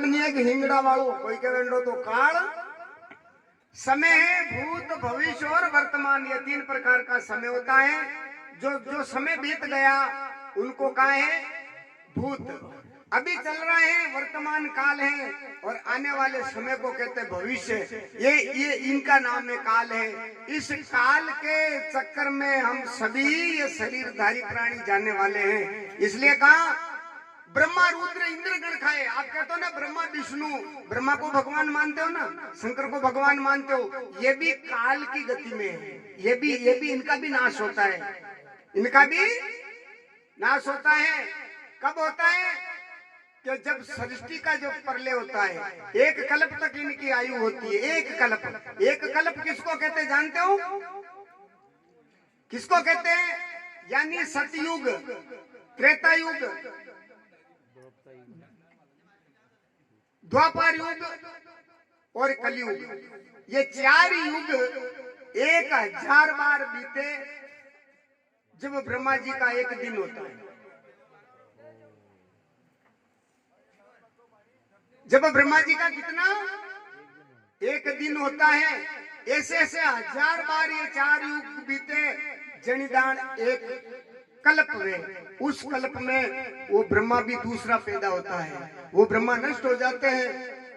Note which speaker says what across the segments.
Speaker 1: नहीं है कि हिंगड़ा वालों कोई के वेंडो तो काल समय है, भूत भविष्य और वर्तमान, ये 3 प्रकार का समय होता है। जो जो समय बीत गया उनको कहा है भूत, अभी चल रहा है वर्तमान काल है, और आने वाले समय को कहते हैं भविष्य। ये इनका नाम है काल है। इस काल के चक्कर में हम सभी ये शरीरधारी प्राणी जाने वाले हैं। इसलिए कहा ब्रह्मा रुद्र इंद्र गण खाए। आप कहते हो ना ब्रह्मा विष्णु, ब्रह्मा को भगवान मानते हो ना, शंकर को भगवान मानते हो, ये भी काल की गति में है। ये भी इनका भी नाश होता है, इनका भी नाश होता है। कब होता है कि जब सृष्टि का जो प्रलय होता है, 1 कल्प तक इनकी आयु होती है। 1 कल्प किसको कहते हैं जानते हो? किसको कहते हैं? यानी सतयुग, त्रेता युग, द्वापर युग और कलयुग, ये 4 युग 1000 बार बीते जब ब्रह्मा जी का एक दिन होता है। जब ब्रह्मा जी का कितना एक दिन होता है, ऐसे ऐसे 1000 बार ये 4 युग बीते, जनिदान एक कल्प में, उस कल्प में वो ब्रह्मा भी दूसरा पैदा होता है। वो ब्रह्मा नष्ट हो जाते हैं,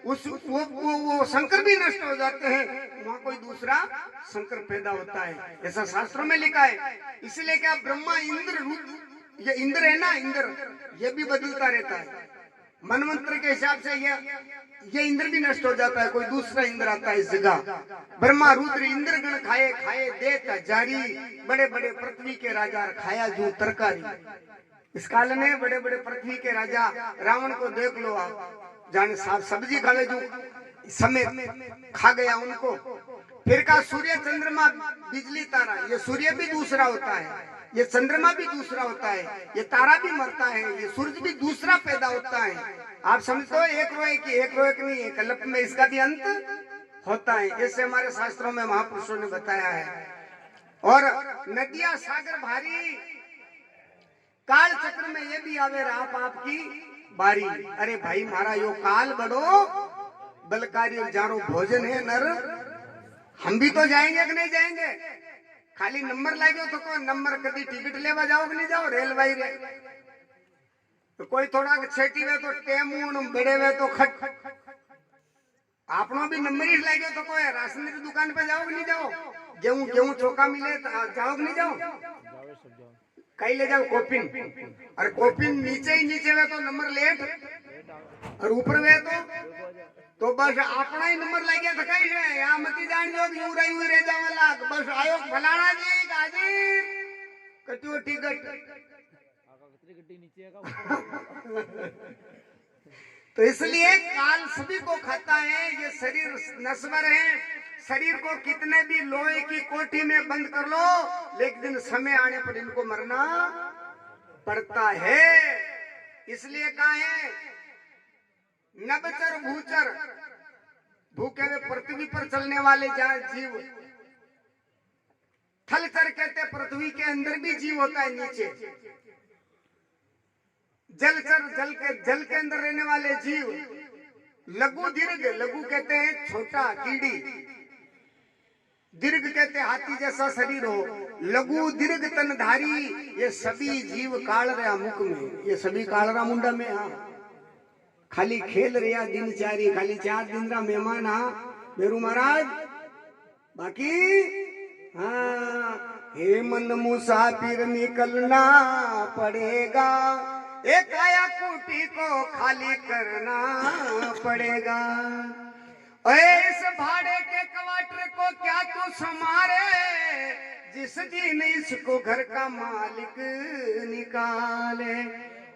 Speaker 1: उस वो शंकर भी नष्ट हो जाते हैं, वहां कोई दूसरा शंकर पैदा होता है, ऐसा शास्त्रों में लिखा है। इसलिए क्या ब्रह्मा इंद्र रुद्र, ये इंद्र है ना, इंद्र ये भी बदलता रहता है। मनवंतर के हिसाब से ये इंद्र भी नष्ट हो जाता है, कोई दूसरा इंद्र आता है इस जगह। ब्रह्मा रुद्र इंद्र गण खाए खाए देता जारी, बड़े बड़े पृथ्वी के राजा खाया जो तरकारी। इस काल में बड़े बड़े पृथ्वी के राजा, रावण को देख लो आप, जाने साफ सब्जी खावे जो समय खा गया उनको। फिर का सूर्य चंद्रमा बिजली तारा, ये सूर्य भी दूसरा होता है, ये चंद्रमा भी दूसरा होता है, ये तारा भी मरता है, ये सूरज भी दूसरा पैदा होता है। आप समझते हो एक रोए की नहीं है, कल्प में इसका भी अंत होता है। ऐसे हमारे शास्त्रों में महापुरुषों ने बताया है। और नदियां सागर भारी, काल चक्र में ये भी आवे आप आपकी बारी। अरे भाई मारा यो काल बड़ो बलकारी, जानो भोजन है नर, हम भी तो जाएंगे कि नहीं जाएंगे? खाली नंबर लागो तो को नंबर कभी टिकट लेवा जाओ कि नहीं जाओ रेलवे रे, तो कोई थोड़ा छेटी वे तो टेमू बड़े वे तो खट, आपनो भी नंबर ही लागो तो कोई राशन की दुकान पे जाओ कि नहीं जाओ? गेहूं चौका मिले तो जाओ कि नहीं जाओ? कहीं ले जाओ कोपिन, और कोपिन नीचे ही नीचे वे तो नंबर लेट, और ऊपर वे तो बस अपना ही नंबर लग गया थकाई है। यहाँ मती जान जो यूं रह जावला, बस आयो फलाना जी गाजी कटियो टिकट तो इसलिए काल सभी को खाता है। ये शरीर नश्वर है, शरीर को कितने भी लोहे की कोठी में बंद कर लो, लेकिन समय आने पर इनको मरना पड़ता है। इसलिए कहा है नभचर भूचर, भूखे हुए पृथ्वी पर चलने वाले जीव, थलचर कहते पृथ्वी के अंदर भी जीव होता है नीचे, जलचर जल के अंदर रहने वाले जीव, लघु दीर्घ, लघु कहते हैं छोटा कीड़ी, दीर्घ कहते हैं हाथी जैसा शरीर हो, लघु दीर्घ तनधारी, ये सभी जीव काल रहा मुख में, ये सभी काल रहा मुंडा में। हाँ खाली खेल रहा दिनचारी, खाली 4 दिन का मेहमान। हाँ मेरू महाराज बाकी हाँ हे मन मुसाफिर निकलना पड़ेगा, एक काया कुटी को खाली करना पड़ेगा। इस भाड़े के क्वार्टर को क्या तू संभाले, जिस दिन इसको घर का मालिक निकाले,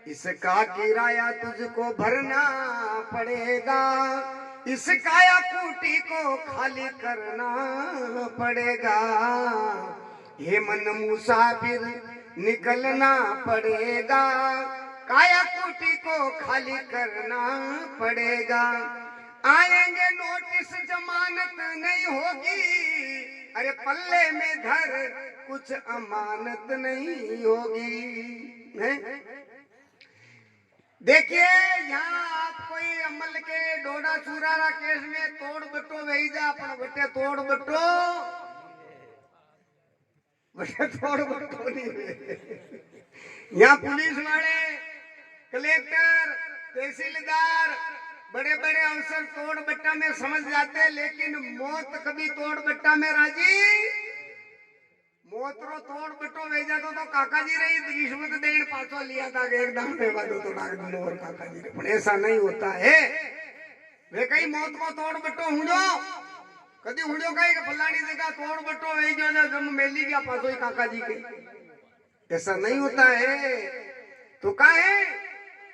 Speaker 1: इसका किराया तुझको भरना पड़ेगा, इस काया कुटी को खाली करना पड़ेगा। हे मन मुसाफिर निकलना पड़ेगा, काया कुटी को खाली करना पड़ेगा। आएंगे नोटिस जमानत नहीं होगी, अरे पल्ले में धर कुछ अमानत नहीं होगी। देखिए यहाँ आप कोई अमल के डोडा चूरारा केस में तोड़ बट्टो वही जा अपन बट्टे तोड़ बट्टो नहीं यहाँ पुलिस वाले कलेक्टर तहसीलदार बड़े बड़े अफसर तोड़ बट्टा में समझ जाते हैं, लेकिन मौत कभी तोड़ बट्टा में राजी मोतरो तोड़ बट्टो भेजा तो काका जी रही रिश्वत देन पासो लिया था एकदम देवा दो तो डाक दिनो और काका जी पर ऐसा नहीं होता है। वे कहीं मौत को तोड़ बट्टो हुजो कदी हुजो कहीं फलानी जगह तोड़ बट्टो भेजो ना जम मेली गया पासो ही काका जी के, ऐसा नहीं होता है। तो काहे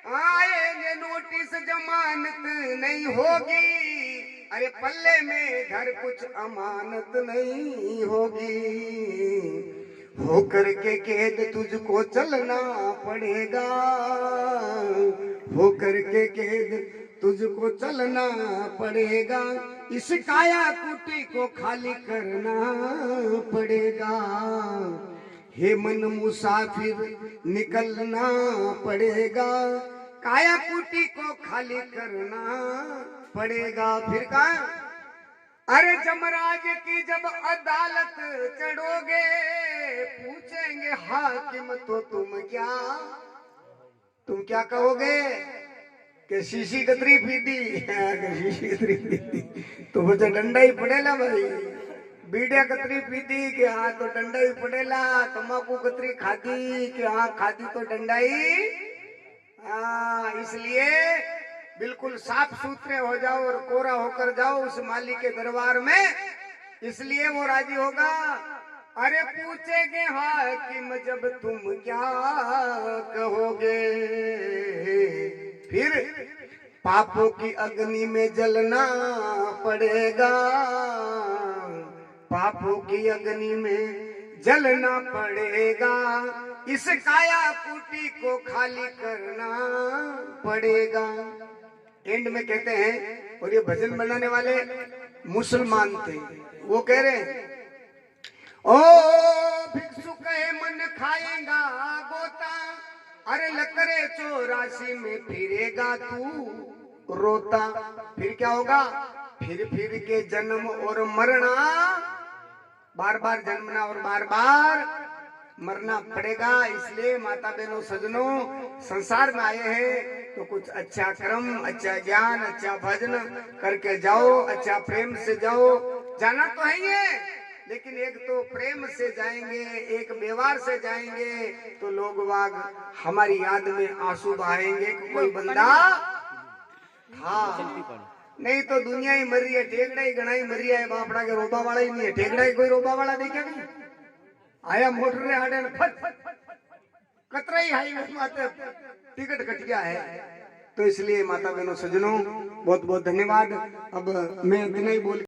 Speaker 1: आएंगे नोटिस जमानत नहीं होगी, अरे पल्ले में घर कुछ अमानत नहीं होगी, होकर के कैद तुझको चलना पड़ेगा, होकर के कैद तुझको चलना पड़ेगा, इस काया कुटी को खाली करना पड़ेगा, हे मन मुसाफिर निकलना पड़ेगा, काया कुटी को खाली करना पड़ेगा। फिर कहा अरे जमराज की जब अदालत चढ़ोगे पूछेंगे हाकिम तो तुम क्या कहोगे कि शीशी कतरी पीती शीशी कतरी पीती तो मुझे डंडा ही पड़ेला भाई, बीड़िया कतरी पीती कि हाँ तो डंडा ही पड़ेला, तम्बाकू कतरी खाती कि हाँ खाती तो डंडा ही। हाँ इसलिए बिल्कुल साफ सुथरे हो जाओ और कोरा होकर जाओ उस मालिक के दरबार में, इसलिए वो राजी होगा। अरे पूछेंगे हाकिम जब तुम क्या कहोगे, फिर पापों की अग्नि में जलना पड़ेगा, पापों की अग्नि में जलना पड़ेगा, इस काया कुटी को खाली करना पड़ेगा। एंड में कहते हैं, और ये भजन बनाने वाले मुसलमान थे, वो कह रहे हैं ओ भिक्षु कहे मन खाएगा गोता, अरे लकड़े 84 में फिरेगा तू रोता, फिर क्या होगा, फिर के जन्म और मरना, बार बार जन्मना और बार बार मरना पड़ेगा। इसलिए माता बहनों सजनों संसार में आए हैं तो कुछ अच्छा कर्म, अच्छा ज्ञान, अच्छा भजन करके जाओ, अच्छा प्रेम से जाओ। जाना तो है ये, लेकिन एक तो प्रेम से जाएंगे, एक व्यवहार से जाएंगे तो लोग वाग हमारी याद में आंसू बहाएंगे। कोई बंदा हाँ नहीं तो दुनिया ही मर रही है, टेकड़ा ही घना ही मर रहा है, बापड़ा के रोबा वाला ही नहीं है, टेकड़ा ही कोई रोबा वाला देखा नहीं आया मोटर रे हाडे फट कतरा ही हाईवे माते टिकट कट गया है। तो इसलिए माता बहनों सजनों बहुत बहुत धन्यवाद। अब मैं इतना ही बोल